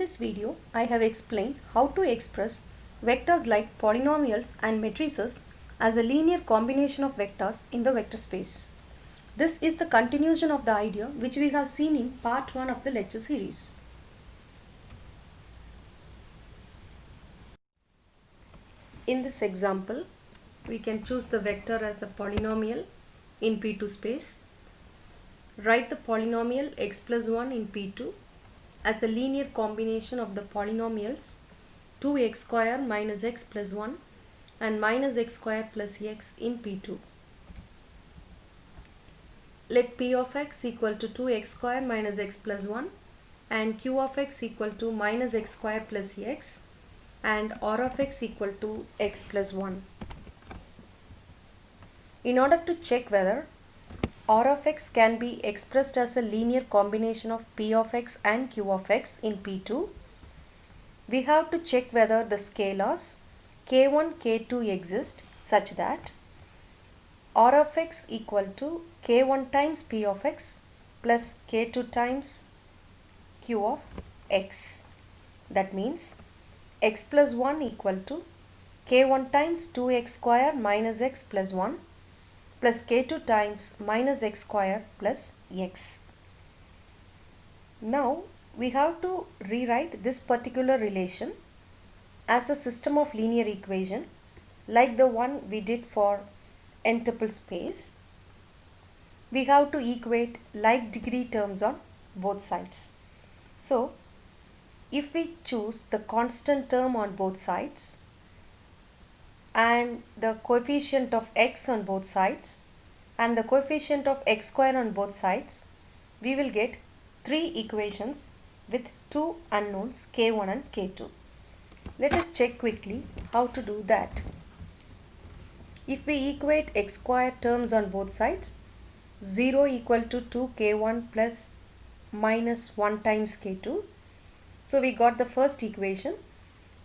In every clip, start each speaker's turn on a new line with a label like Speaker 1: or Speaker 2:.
Speaker 1: this video, I have explained how to express vectors like polynomials and matrices as a linear combination of vectors in the vector space. This is the continuation of the idea which we have seen in part 1 of the lecture series. In this example, we can choose the vector as a polynomial in P2 space. Write the polynomial x plus 1 in P2 as a linear combination of the polynomials 2x square minus x plus 1 and minus x square plus x in P2. Let p of x equal to 2x square minus x plus 1 and q of x equal to minus x square plus x and r of x equal to x plus 1. In order to check whether r of x can be expressed as a linear combination of p of x and q of x in P2, we have to check whether the scalars k1, k2 exist such that r of x equal to k1 times p of x plus k2 times q of x. That means x plus 1 equal to k1 times 2x square minus x plus 1 plus k2 times minus x square plus x. Now we have to rewrite this particular relation as a system of linear equation like the one we did for n-tuple space. We have to equate like degree terms on both sides. So if we choose the constant term on both sides and the coefficient of x on both sides and the coefficient of x square on both sides, we will get three equations with two unknowns k1 and k2. Let us check quickly how to do that. If we equate x square terms on both sides, 0 equal to 2k1 plus minus 1 times k2. So we got the first equation,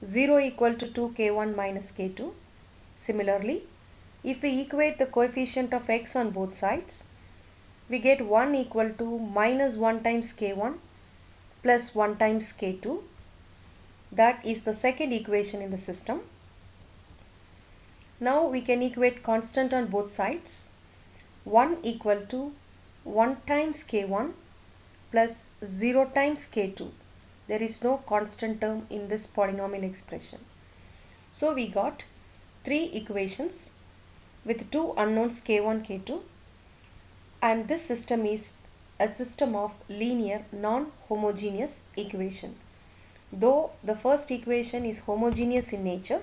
Speaker 1: 0 equal to 2k1 minus k2. Similarly, if we equate the coefficient of x on both sides, we get 1 equal to minus 1 times k1 plus 1 times k2. That is the second equation in the system. Now we can equate constant on both sides. 1 equal to 1 times k1 plus 0 times k2. There is no constant term in this polynomial expression. So we got three equations with two unknowns k1, k2, and this system is a system of linear non-homogeneous equation. Though the first equation is homogeneous in nature,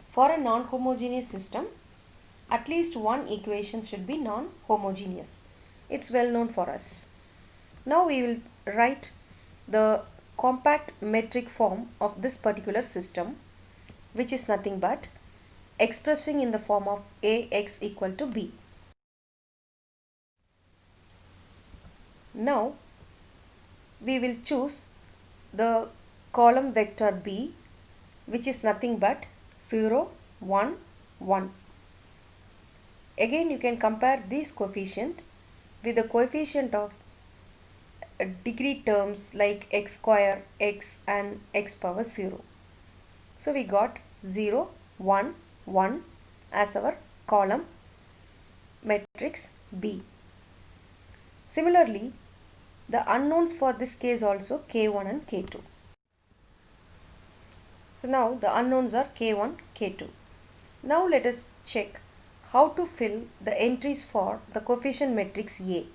Speaker 1: for a non-homogeneous system, at least one equation should be non-homogeneous. It's well known for us. Now we will write the compact metric form of this particular system, which is nothing but expressing in the form of ax equal to b. Now we will choose the column vector b, which is nothing but 0, 1, 1. Again you can compare this coefficient with the coefficient of degree terms like x square, x and x power 0. So we got 0, 1, 1 as our column matrix B. Similarly, the unknowns for this case also k1 and k2. So now the unknowns are k1, k2. Now let us check how to fill the entries for the coefficient matrix A.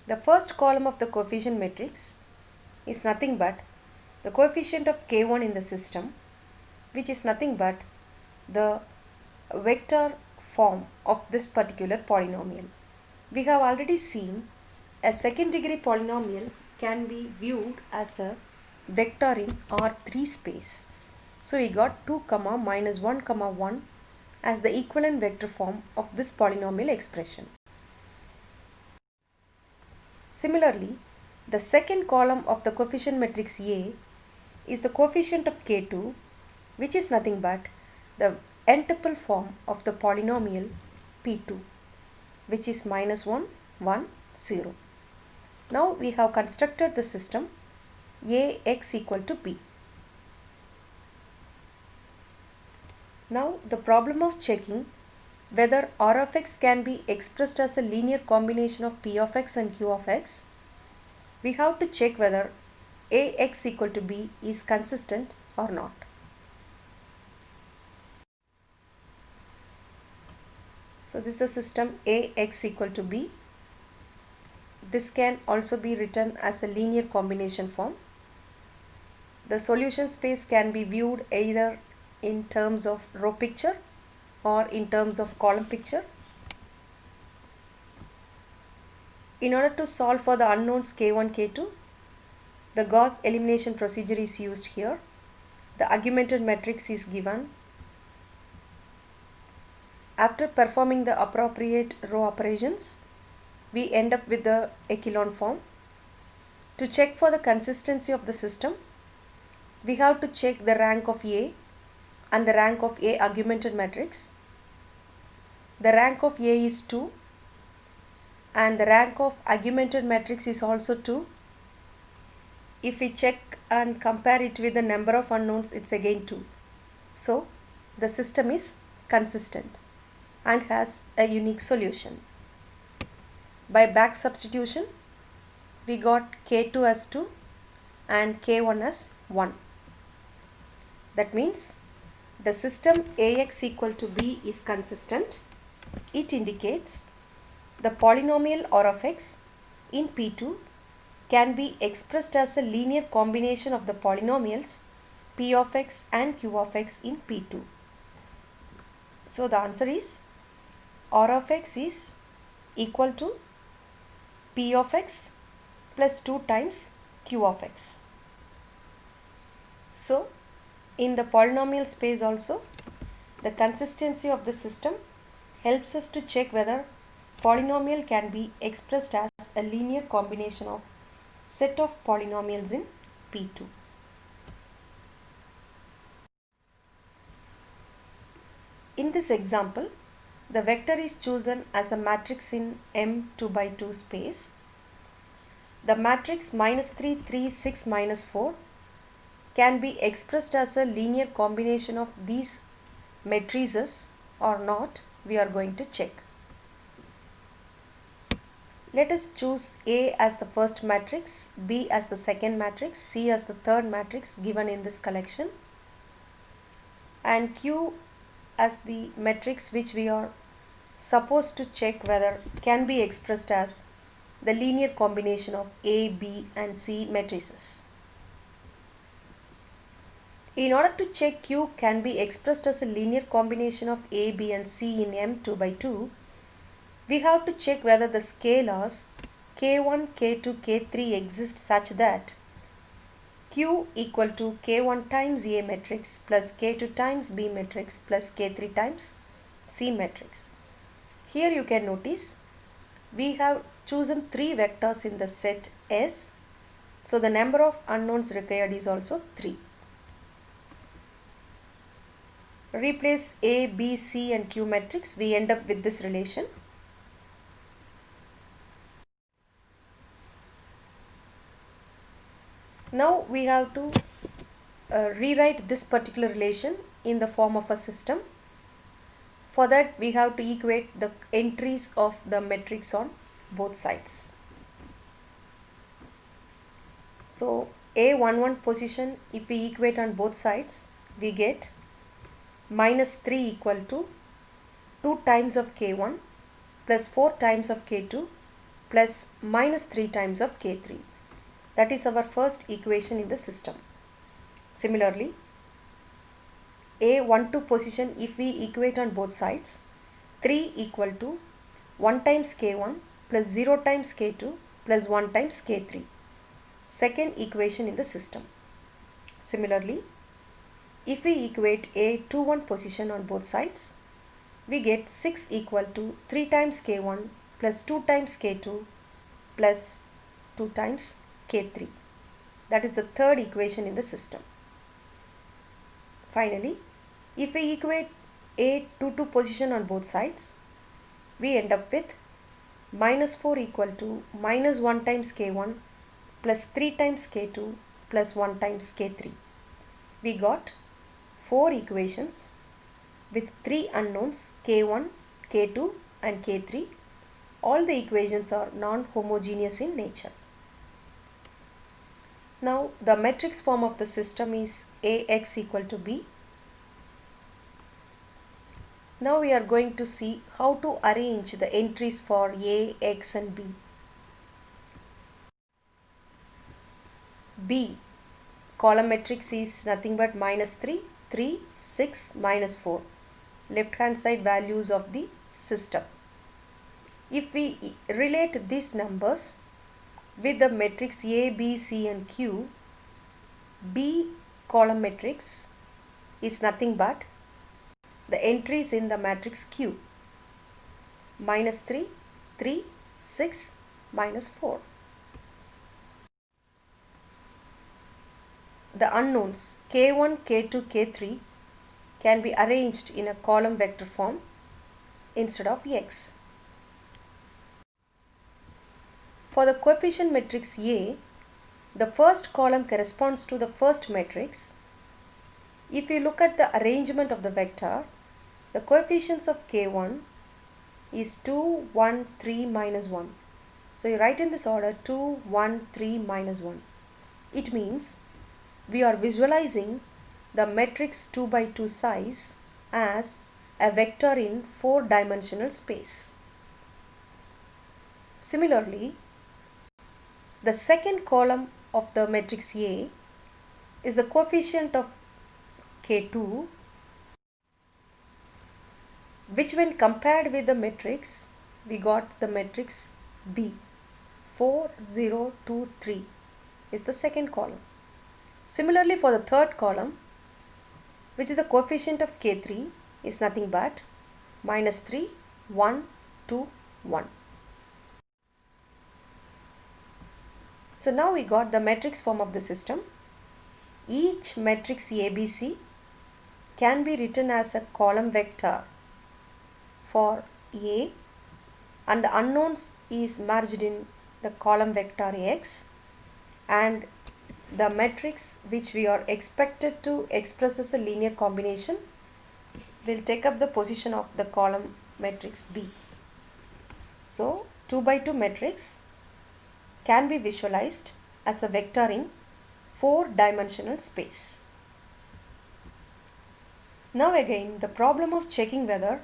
Speaker 1: The first column of the coefficient matrix is nothing but the coefficient of k1 in the system, which is nothing but the vector form of this particular polynomial. We have already seen a second degree polynomial can be viewed as a vector in R3 space. So we got 2, minus 1, 1 as the equivalent vector form of this polynomial expression. Similarly, the second column of the coefficient matrix A is the coefficient of k2, which is nothing but the n-tuple form of the polynomial P2, which is minus 1, 1, 0. Now we have constructed the system Ax equal to B. Now the problem of checking whether R of x can be expressed as a linear combination of P of x and Q of x, we have to check whether Ax equal to B is consistent or not. So this is the system Ax equal to B. This can also be written as a linear combination form. The solution space can be viewed either in terms of row picture or in terms of column picture. In order to solve for the unknowns k1, k2, the Gauss elimination procedure is used here. The augmented matrix is given. After performing the appropriate row operations, we end up with the echelon form. To check for the consistency of the system, we have to check the rank of A and the rank of A augmented matrix. The rank of A is 2 and the rank of augmented matrix is also 2. If we check and compare it with the number of unknowns, it's again 2. So the system is consistent and has a unique solution. By back substitution, we got k2 as 2 and k1 as 1. That means the system Ax equal to B is consistent. It indicates the polynomial R of x in P2 can be expressed as a linear combination of the polynomials P of x and Q of x in P2. So the answer is R of x is equal to P of x plus 2 times Q of x. So in the polynomial space also, the consistency of the system helps us to check whether polynomial can be expressed as a linear combination of set of polynomials in P2. In this example, the vector is chosen as a matrix in M2x2 space. The matrix -3, 3, 6, -4 can be expressed as a linear combination of these matrices or not, we are going to check. Let us choose A as the first matrix, B as the second matrix, C as the third matrix given in this collection, and Q as the matrix which we are supposed to check whether can be expressed as the linear combination of A, B and C matrices. In order to check Q can be expressed as a linear combination of A, B and C in M2x2, we have to check whether the scalars k1, k2, k3 exist such that Q equal to k1 times A matrix plus k2 times B matrix plus k3 times C matrix. Here you can notice we have chosen 3 vectors in the set S, so the number of unknowns required is also 3. Replace A, B, C and Q matrix, we end up with this relation. Now we have to rewrite this particular relation in the form of a system. For that we have to equate the entries of the matrix on both sides. So A11 position, if we equate on both sides, we get -3 equal to 2 times of k1 plus 4 times of k2 plus -3 times of k3. That is our first equation in the system. Similarly, A12 position, if we equate on both sides, 3 equal to 1 times k1 plus 0 times k2 plus 1 times k3. Second equation in the system. Similarly, if we equate A21 position on both sides, we get 6 equal to 3 times k1 plus 2 times k2 plus 2 times k3. That is the third equation in the system. Finally, if we equate A22 position on both sides, we end up with minus 4 equal to minus 1 times k1 plus 3 times k2 plus 1 times k3. We got 4 equations with 3 unknowns k1, k2 and k3. All the equations are non-homogeneous in nature. Now the matrix form of the system is Ax equal to b. Now we are going to see how to arrange the entries for A, X and B. B column matrix is nothing but minus 3, 3, 6, minus 4. Left hand side values of the system. If we relate these numbers with the matrix A, B, C and Q, B column matrix is nothing but the entries in the matrix Q. Minus 3, 3, 6, minus 4. The unknowns k1, k2, k3 can be arranged in a column vector form instead of x. For the coefficient matrix A, the first column corresponds to the first matrix. If you look at the arrangement of the vector, the coefficients of k1 is 2, 1, 3, minus 1. So you write in this order 2, 1, 3, minus 1. It means we are visualizing the matrix 2 by 2 size as a vector in 4-dimensional space. Similarly, the second column of the matrix A is the coefficient of k2, which when compared with the matrix, we got the matrix B. 4, 0, 2, 3 is the second column. Similarly, for the third column, which is the coefficient of k3, is nothing but minus 3, 1, 2, 1. So now we got the matrix form of the system. Each matrix ABC can be written as a column vector for A, and the unknowns is merged in the column vector Ax, and the matrix which we are expected to express as a linear combination will take up the position of the column matrix B. So 2 by 2 matrix can be visualized as a vector in 4-dimensional space. Now again, the problem of checking whether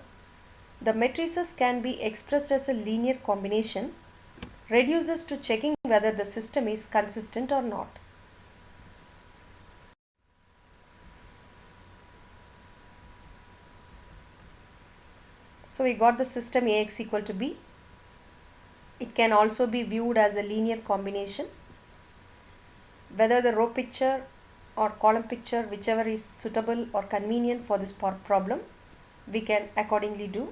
Speaker 1: the matrices can be expressed as a linear combination reduces to checking whether the system is consistent or not. So we got the system Ax equal to b. It can also be viewed as a linear combination. Whether the row picture or column picture, whichever is suitable or convenient for this problem, we can accordingly do.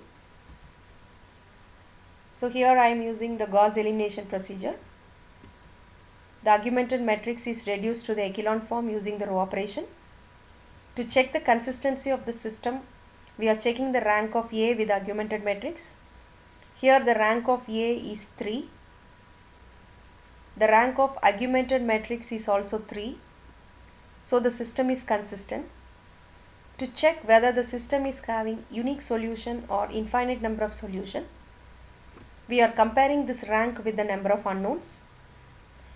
Speaker 1: So here I am using the Gauss elimination procedure. The augmented matrix is reduced to the echelon form using the row operation. To check the consistency of the system, we are checking the rank of A with the augmented matrix. Here the rank of A is 3. The rank of augmented matrix is also 3. So the system is consistent. To check whether the system is having unique solution or infinite number of solution, we are comparing this rank with the number of unknowns.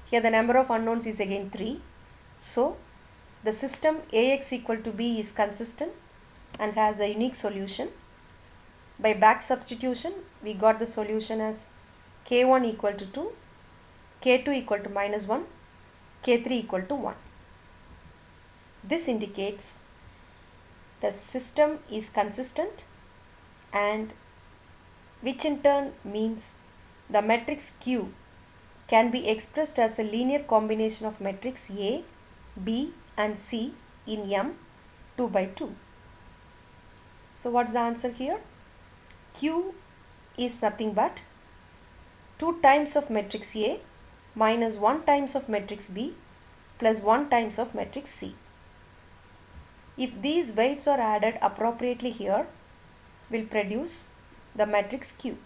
Speaker 1: Here the number of unknowns is again 3. So the system Ax equal to b is consistent and has a unique solution. By back substitution, we got the solution as k1 equal to 2, k2 equal to minus 1, k3 equal to 1. This indicates the system is consistent, and which in turn means the matrix Q can be expressed as a linear combination of matrix A, B and C in M 2 by 2. So what's the answer here? Q is nothing but 2 times of matrix A minus 1 times of matrix B plus 1 times of matrix C. If these weights are added appropriately here, will produce the matrix Q.